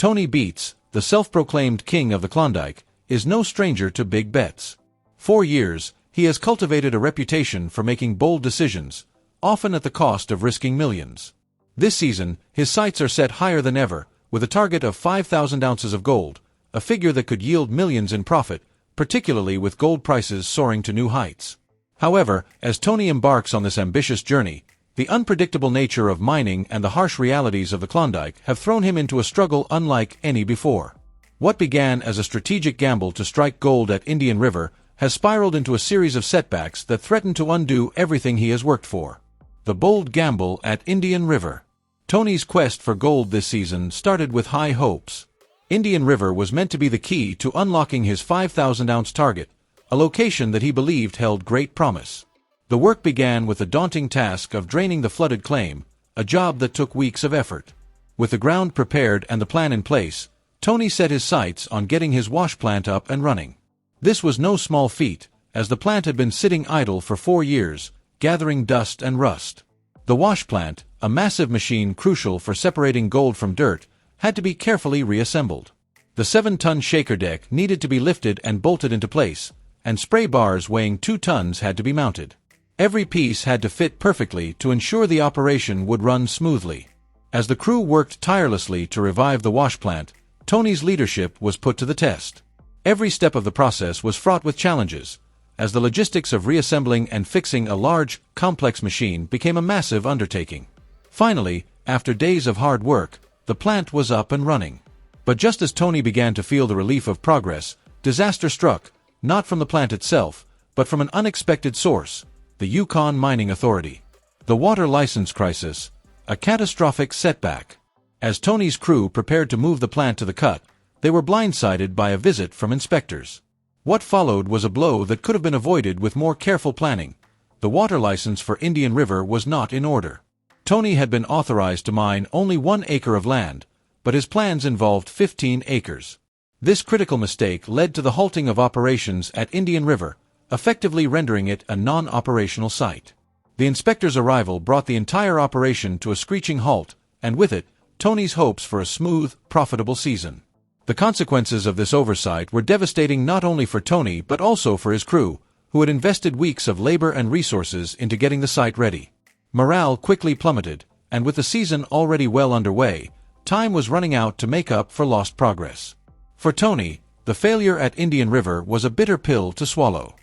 Tony Beets, the self-proclaimed king of the Klondike, is no stranger to big bets. For years, he has cultivated a reputation for making bold decisions, often at the cost of risking millions. This season, his sights are set higher than ever, with a target of 5,000 ounces of gold, a figure that could yield millions in profit, particularly with gold prices soaring to new heights. However, as Tony embarks on this ambitious journey, the unpredictable nature of mining and the harsh realities of the Klondike have thrown him into a struggle unlike any before. What began as a strategic gamble to strike gold at Indian River has spiraled into a series of setbacks that threaten to undo everything he has worked for. The bold gamble at Indian River. Tony's quest for gold this season started with high hopes. Indian River was meant to be the key to unlocking his 5,000-ounce target, a location that he believed held great promise. The work began with the daunting task of draining the flooded claim, a job that took weeks of effort. With the ground prepared and the plan in place, Tony set his sights on getting his wash plant up and running. This was no small feat, as the plant had been sitting idle for 4 years, gathering dust and rust. The wash plant, a massive machine crucial for separating gold from dirt, had to be carefully reassembled. The 7-ton shaker deck needed to be lifted and bolted into place, and spray bars weighing 2 tons had to be mounted. Every piece had to fit perfectly to ensure the operation would run smoothly. As the crew worked tirelessly to revive the wash plant, Tony's leadership was put to the test. Every step of the process was fraught with challenges, as the logistics of reassembling and fixing a large, complex machine became a massive undertaking. Finally, after days of hard work, the plant was up and running. But just as Tony began to feel the relief of progress, disaster struck, not from the plant itself, but from an unexpected source, the Yukon Mining Authority. The water license crisis, a catastrophic setback. As Tony's crew prepared to move the plant to the cut, they were blindsided by a visit from inspectors. What followed was a blow that could have been avoided with more careful planning. The water license for Indian River was not in order. Tony had been authorized to mine only 1 acre of land, but his plans involved 15 acres. This critical mistake led to the halting of operations at Indian River, effectively rendering it a non-operational site. The inspector's arrival brought the entire operation to a screeching halt, and with it, Tony's hopes for a smooth, profitable season. The consequences of this oversight were devastating not only for Tony but also for his crew, who had invested weeks of labor and resources into getting the site ready. Morale quickly plummeted, and with the season already well underway, time was running out to make up for lost progress. For Tony, the failure at Indian River was a bitter pill to swallow.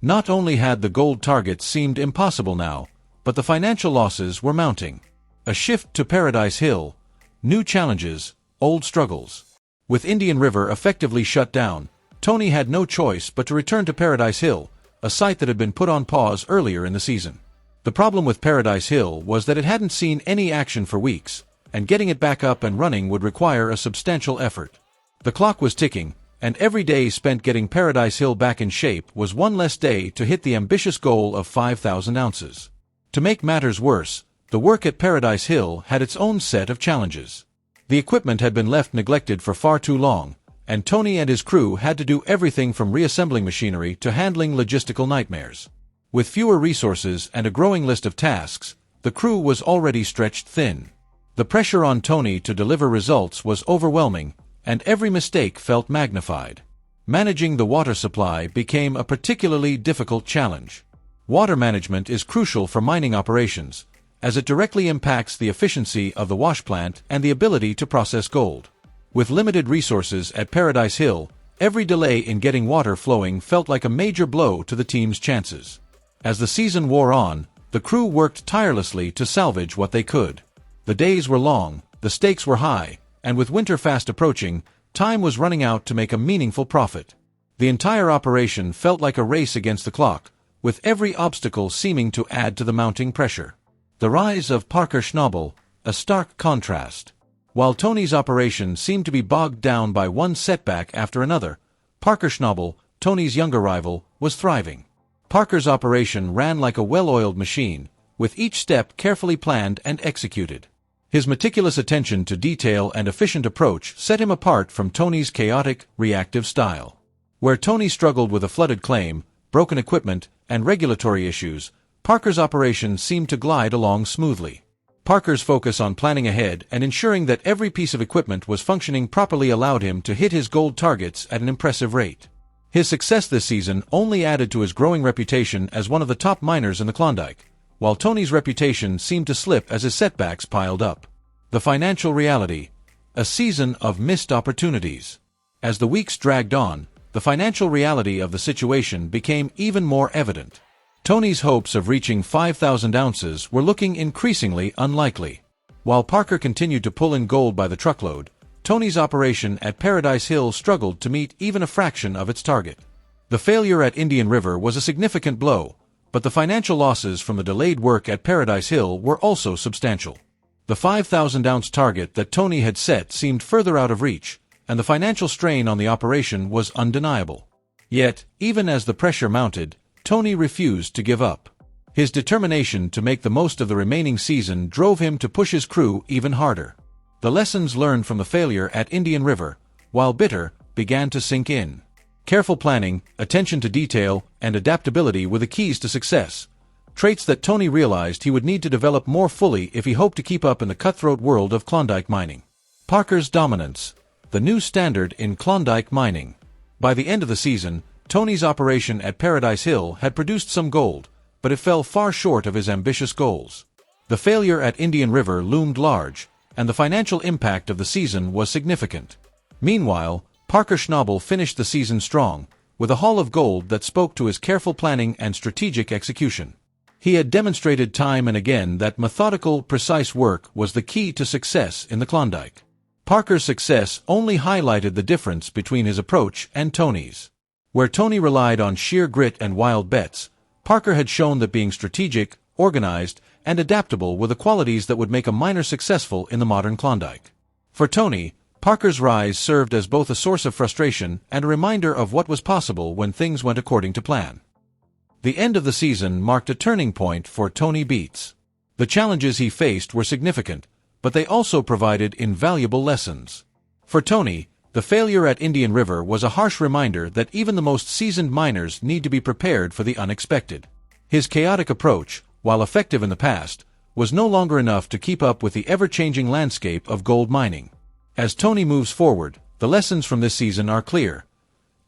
Not only had the gold targets seemed impossible now, but the financial losses were mounting. A shift to Paradise Hill, new challenges, old struggles. With Indian River effectively shut down, Tony had no choice but to return to Paradise Hill, a site that had been put on pause earlier in the season. The problem with Paradise Hill was that it hadn't seen any action for weeks, and getting it back up and running would require a substantial effort. The clock was ticking, and every day spent getting Paradise Hill back in shape was one less day to hit the ambitious goal of 5,000 ounces. To make matters worse, the work at Paradise Hill had its own set of challenges. The equipment had been left neglected for far too long, and Tony and his crew had to do everything from reassembling machinery to handling logistical nightmares. With fewer resources and a growing list of tasks, the crew was already stretched thin. The pressure on Tony to deliver results was overwhelming, and every mistake felt magnified. Managing the water supply became a particularly difficult challenge. Water management is crucial for mining operations, as it directly impacts the efficiency of the wash plant and the ability to process gold. With limited resources at Paradise Hill, every delay in getting water flowing felt like a major blow to the team's chances. As the season wore on, the crew worked tirelessly to salvage what they could. The days were long, the stakes were high, and with winter fast approaching, time was running out to make a meaningful profit. The entire operation felt like a race against the clock, with every obstacle seeming to add to the mounting pressure. The rise of Parker Schnabel, a stark contrast. While Tony's operation seemed to be bogged down by one setback after another, Parker Schnabel, Tony's younger rival, was thriving. Parker's operation ran like a well-oiled machine, with each step carefully planned and executed. His meticulous attention to detail and efficient approach set him apart from Tony's chaotic, reactive style. Where Tony struggled with a flooded claim, broken equipment, and regulatory issues, Parker's operation seemed to glide along smoothly. Parker's focus on planning ahead and ensuring that every piece of equipment was functioning properly allowed him to hit his gold targets at an impressive rate. His success this season only added to his growing reputation as one of the top miners in the Klondike, while Tony's reputation seemed to slip as his setbacks piled up. The financial reality: a season of missed opportunities. As the weeks dragged on, the financial reality of the situation became even more evident. Tony's hopes of reaching 5,000 ounces were looking increasingly unlikely. While Parker continued to pull in gold by the truckload, Tony's operation at Paradise Hill struggled to meet even a fraction of its target. The failure at Indian River was a significant blow, but the financial losses from the delayed work at Paradise Hill were also substantial. The 5,000-ounce target that Tony had set seemed further out of reach, and the financial strain on the operation was undeniable. Yet, even as the pressure mounted, Tony refused to give up. His determination to make the most of the remaining season drove him to push his crew even harder. The lessons learned from the failure at Indian River, while bitter, began to sink in. Careful planning, attention to detail, and adaptability were the keys to success, traits that Tony realized he would need to develop more fully if he hoped to keep up in the cutthroat world of Klondike mining. Parker's dominance: the new standard in Klondike mining. By the end of the season, Tony's operation at Paradise Hill had produced some gold, but it fell far short of his ambitious goals. The failure at Indian River loomed large, and the financial impact of the season was significant. Meanwhile, Parker Schnabel finished the season strong, with a haul of gold that spoke to his careful planning and strategic execution. He had demonstrated time and again that methodical, precise work was the key to success in the Klondike. Parker's success only highlighted the difference between his approach and Tony's. Where Tony relied on sheer grit and wild bets, Parker had shown that being strategic, organized, and adaptable were the qualities that would make a miner successful in the modern Klondike. For Tony, Parker's rise served as both a source of frustration and a reminder of what was possible when things went according to plan. The end of the season marked a turning point for Tony Beets. The challenges he faced were significant, but they also provided invaluable lessons. For Tony, the failure at Indian River was a harsh reminder that even the most seasoned miners need to be prepared for the unexpected. His chaotic approach, while effective in the past, was no longer enough to keep up with the ever-changing landscape of gold mining. As Tony moves forward, the lessons from this season are clear.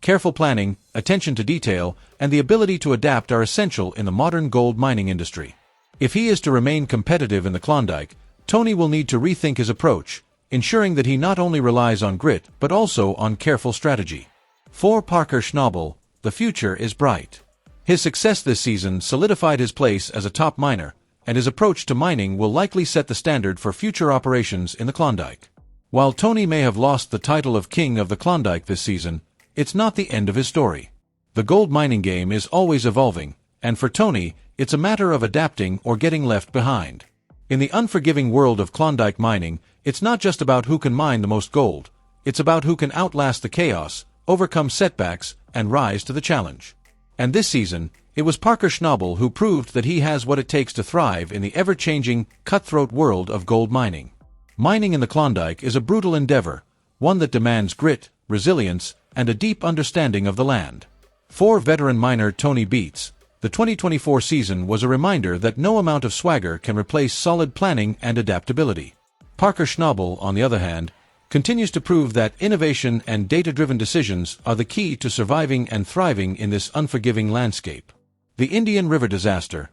Careful planning, attention to detail, and the ability to adapt are essential in the modern gold mining industry. If he is to remain competitive in the Klondike, Tony will need to rethink his approach, ensuring that he not only relies on grit but also on careful strategy. For Parker Schnabel, the future is bright. His success this season solidified his place as a top miner, and his approach to mining will likely set the standard for future operations in the Klondike. While Tony may have lost the title of King of the Klondike this season, it's not the end of his story. The gold mining game is always evolving, and for Tony, it's a matter of adapting or getting left behind. In the unforgiving world of Klondike mining, it's not just about who can mine the most gold, it's about who can outlast the chaos, overcome setbacks, and rise to the challenge. And this season, it was Parker Schnabel who proved that he has what it takes to thrive in the ever-changing, cutthroat world of gold mining. Mining in the Klondike is a brutal endeavor, one that demands grit, resilience, and a deep understanding of the land. For veteran miner Tony Beets, the 2024 season was a reminder that no amount of swagger can replace solid planning and adaptability. Parker Schnabel, on the other hand, continues to prove that innovation and data-driven decisions are the key to surviving and thriving in this unforgiving landscape. The Indian River disaster: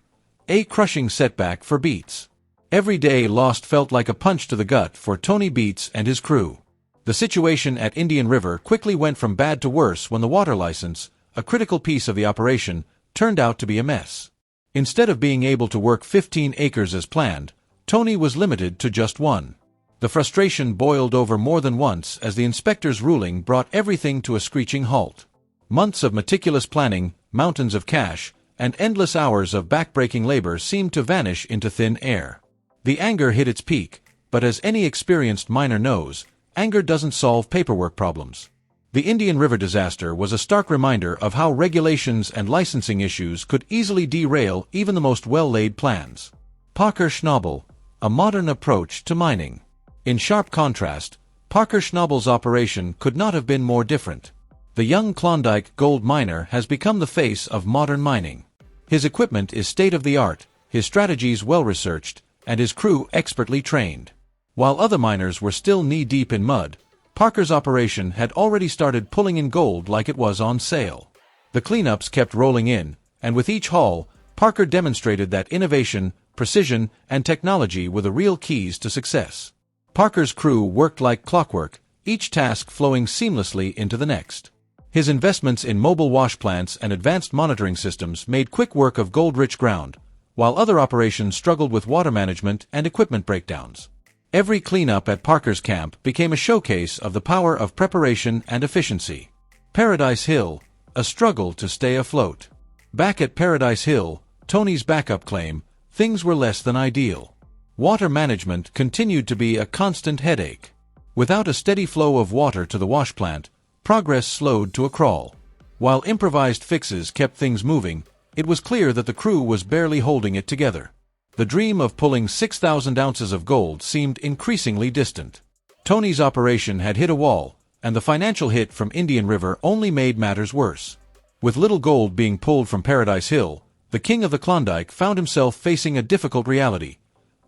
a crushing setback for Beets. Every day lost felt like a punch to the gut for Tony Beets and his crew. The situation at Indian River quickly went from bad to worse when the water license, a critical piece of the operation, turned out to be a mess. Instead of being able to work 15 acres as planned, Tony was limited to just 1. The frustration boiled over more than once as the inspector's ruling brought everything to a screeching halt. Months of meticulous planning, mountains of cash, and endless hours of backbreaking labor seemed to vanish into thin air. The anger hit its peak, but as any experienced miner knows, anger doesn't solve paperwork problems. The Indian River disaster was a stark reminder of how regulations and licensing issues could easily derail even the most well-laid plans. Parker Schnabel: a modern approach to mining. In sharp contrast, Parker Schnabel's operation could not have been more different. The young Klondike gold miner has become the face of modern mining. His equipment is state-of-the-art, his strategies well-researched, and his crew expertly trained. While other miners were still knee-deep in mud, Parker's operation had already started pulling in gold like it was on sale. The cleanups kept rolling in, and with each haul, Parker demonstrated that innovation, precision, and technology were the real keys to success. Parker's crew worked like clockwork, each task flowing seamlessly into the next. His investments in mobile wash plants and advanced monitoring systems made quick work of gold-rich ground, while other operations struggled with water management and equipment breakdowns. Every cleanup at Parker's camp became a showcase of the power of preparation and efficiency. Paradise Hill, a struggle to stay afloat. Back at Paradise Hill, Tony's backup claim, things were less than ideal. Water management continued to be a constant headache. Without a steady flow of water to the wash plant, progress slowed to a crawl. While improvised fixes kept things moving, it was clear that the crew was barely holding it together. The dream of pulling 6,000 ounces of gold seemed increasingly distant. Tony's operation had hit a wall, and the financial hit from Indian River only made matters worse. With little gold being pulled from Paradise Hill, the king of the Klondike found himself facing a difficult reality.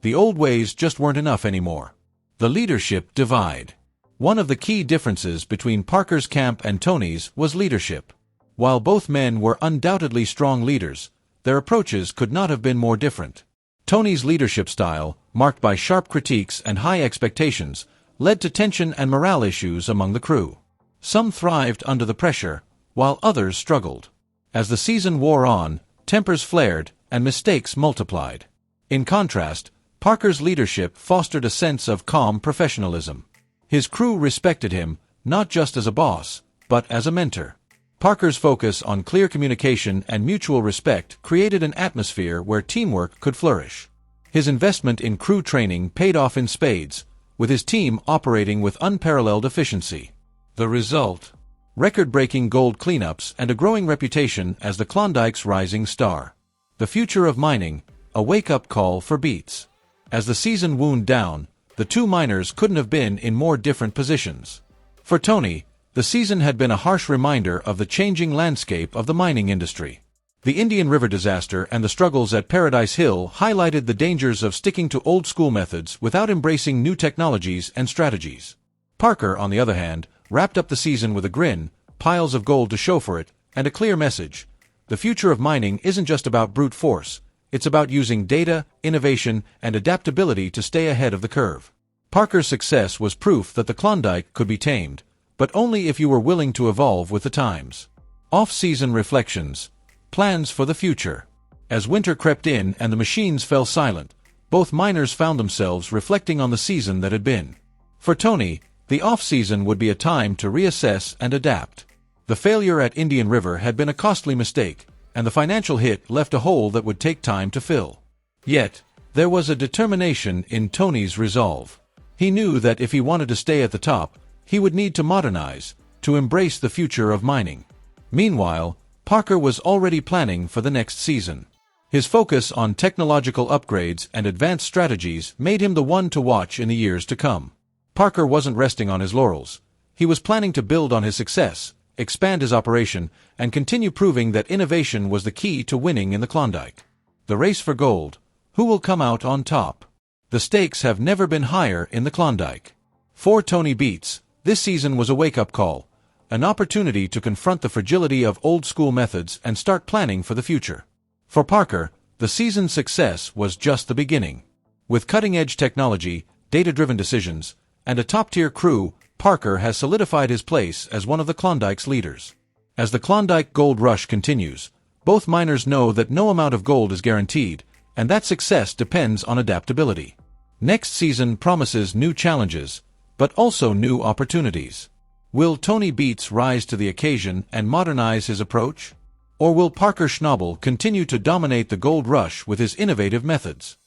The old ways just weren't enough anymore. The leadership divide. One of the key differences between Parker's camp and Tony's was leadership. While both men were undoubtedly strong leaders, their approaches could not have been more different. Tony's leadership style, marked by sharp critiques and high expectations, led to tension and morale issues among the crew. Some thrived under the pressure, while others struggled. As the season wore on, tempers flared and mistakes multiplied. In contrast, Parker's leadership fostered a sense of calm professionalism. His crew respected him, not just as a boss, but as a mentor. Parker's focus on clear communication and mutual respect created an atmosphere where teamwork could flourish. His investment in crew training paid off in spades, with his team operating with unparalleled efficiency. The result? Record-breaking gold cleanups and a growing reputation as the Klondike's rising star. The future of mining, a wake-up call for Beets. As the season wound down, the two miners couldn't have been in more different positions. For Tony, the season had been a harsh reminder of the changing landscape of the mining industry. The Indian River disaster and the struggles at Paradise Hill highlighted the dangers of sticking to old-school methods without embracing new technologies and strategies. Parker, on the other hand, wrapped up the season with a grin, piles of gold to show for it, and a clear message. The future of mining isn't just about brute force, it's about using data, innovation, and adaptability to stay ahead of the curve. Parker's success was proof that the Klondike could be tamed, but only if you were willing to evolve with the times. Off-season reflections. Plans for the future. As winter crept in and the machines fell silent, both miners found themselves reflecting on the season that had been. For Tony, the off-season would be a time to reassess and adapt. The failure at Indian River had been a costly mistake, and the financial hit left a hole that would take time to fill. Yet, there was a determination in Tony's resolve. He knew that if he wanted to stay at the top, he would need to modernize, to embrace the future of mining. Meanwhile, Parker was already planning for the next season. His focus on technological upgrades and advanced strategies made him the one to watch in the years to come. Parker wasn't resting on his laurels. He was planning to build on his success, expand his operation, and continue proving that innovation was the key to winning in the Klondike. The race for gold. Who will come out on top? The stakes have never been higher in the Klondike. For Tony Beets, this season was a wake-up call, an opportunity to confront the fragility of old-school methods and start planning for the future. For Parker, the season's success was just the beginning. With cutting-edge technology, data-driven decisions, and a top-tier crew, Parker has solidified his place as one of the Klondike's leaders. As the Klondike gold rush continues, both miners know that no amount of gold is guaranteed, and that success depends on adaptability. Next season promises new challenges, but also new opportunities. Will Tony Beets rise to the occasion and modernize his approach? Or will Parker Schnabel continue to dominate the gold rush with his innovative methods?